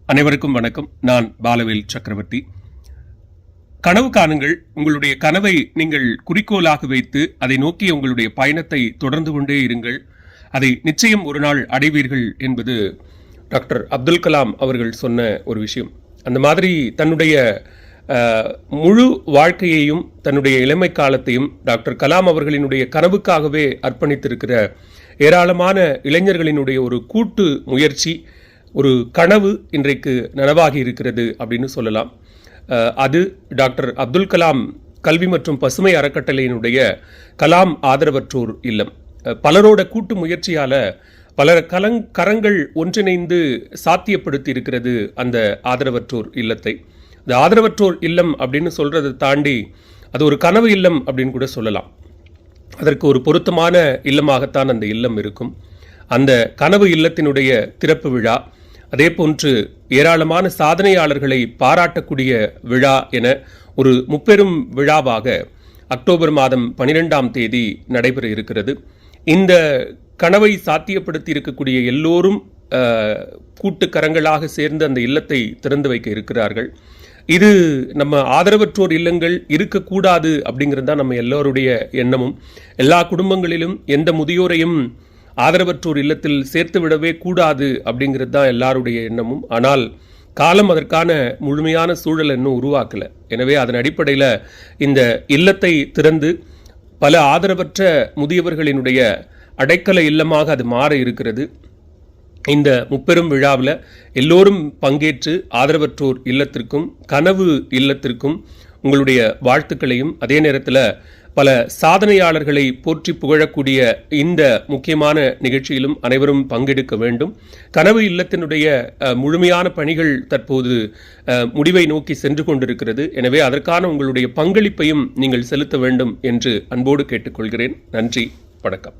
அனைவருக்கும் வணக்கம். நான் பாலவேல் சக்கரவர்த்தி. கனவு காணுங்கள். உங்களுடைய கனவை நீங்கள் குறிக்கோளாக வைத்து அதை நோக்கி உங்களுடைய பயணத்தை தொடர்ந்து கொண்டே இருங்கள். அதை நிச்சயம் ஒரு நாள் அடைவீர்கள் என்பது டாக்டர் அப்துல் கலாம் அவர்கள் சொன்ன ஒரு விஷயம். அந்த மாதிரி தன்னுடைய முழு வாழ்க்கையையும் தன்னுடைய இளமை காலத்தையும் டாக்டர் கலாம் அவர்களினுடைய கனவுக்காகவே அர்ப்பணித்திருக்கிற ஏராளமான இளைஞர்களினுடைய ஒரு கூட்டு முயற்சி, ஒரு கனவு இன்றைக்கு நனவாகி இருக்கிறது அப்படின்னு சொல்லலாம். அது டாக்டர் அப்துல் கலாம் கல்வி மற்றும் பசுமை அறக்கட்டளையினுடைய கலாம் ஆதரவற்றோர் இல்லம். பலரோட கூட்டு முயற்சியால பல கரங்கள் ஒன்றிணைந்து சாத்தியப்படுத்தி இருக்கிறது அந்த ஆதரவற்றோர் இல்லத்தை. இந்த ஆதரவற்றோர் இல்லம் அப்படின்னு சொல்றதை தாண்டி அது ஒரு கனவு இல்லம் அப்படின்னு கூட சொல்லலாம். அதற்கு ஒரு பொருத்தமான இல்லமாகத்தான் அந்த இல்லம் இருக்கும். அந்த கனவு இல்லத்தினுடைய திறப்பு விழா, அதே போன்று ஏராளமான சாதனையாளர்களை பாராட்டக்கூடிய விழா என ஒரு முப்பெரும் விழாவாக அக்டோபர் மாதம் 12ஆம் தேதி நடைபெற இருக்கிறது. இந்த கனவை சாத்தியப்படுத்தி இருக்கக்கூடிய எல்லோரும் கூட்டு கரங்களாக சேர்ந்து அந்த இல்லத்தை திறந்து வைக்க இருக்கிறார்கள். இது நம்ம ஆதரவற்றோர் இல்லங்கள் இருக்கக்கூடாது அப்படிங்கிறது தான் நம்ம எல்லோருடைய எண்ணமும். எல்லா குடும்பங்களிலும் எந்த முதியோரையும் ஆதரவற்றோர் இல்லத்தில் சேர்த்து விடவே கூடாது அப்படிங்கிறது தான் எல்லாருடைய எண்ணமும். ஆனால் காலம் அதற்கான முழுமையான சூழல் இன்னும் உருவாக்கலை. எனவே அதன் அடிப்படையில் இந்த இல்லத்தை திறந்து பல ஆதரவற்ற முதியவர்களினுடைய அடைக்கல இல்லமாக அது மாற இருக்கிறது. இந்த முப்பெரும் விழாவில் எல்லோரும் பங்கேற்று ஆதரவற்றோர் இல்லத்திற்கும் கனவு இல்லத்திற்கும் உங்களுடைய வாழ்த்துக்களையும், அதே நேரத்தில் பல சாதனையாளர்களை போற்றி புகழக்கூடிய இந்த முக்கியமான நிகழ்ச்சியிலும் அனைவரும் பங்கெடுக்க வேண்டும். கனவு இல்லத்தினுடைய முழுமையான பணிகள் தற்போது முடிவை நோக்கி சென்று கொண்டிருக்கிறது. எனவே அதற்கான உங்களுடைய பங்களிப்பையும் நீங்கள் செலுத்த வேண்டும் என்று அன்போடு கேட்டுக்கொள்கிறேன். நன்றி, வணக்கம்.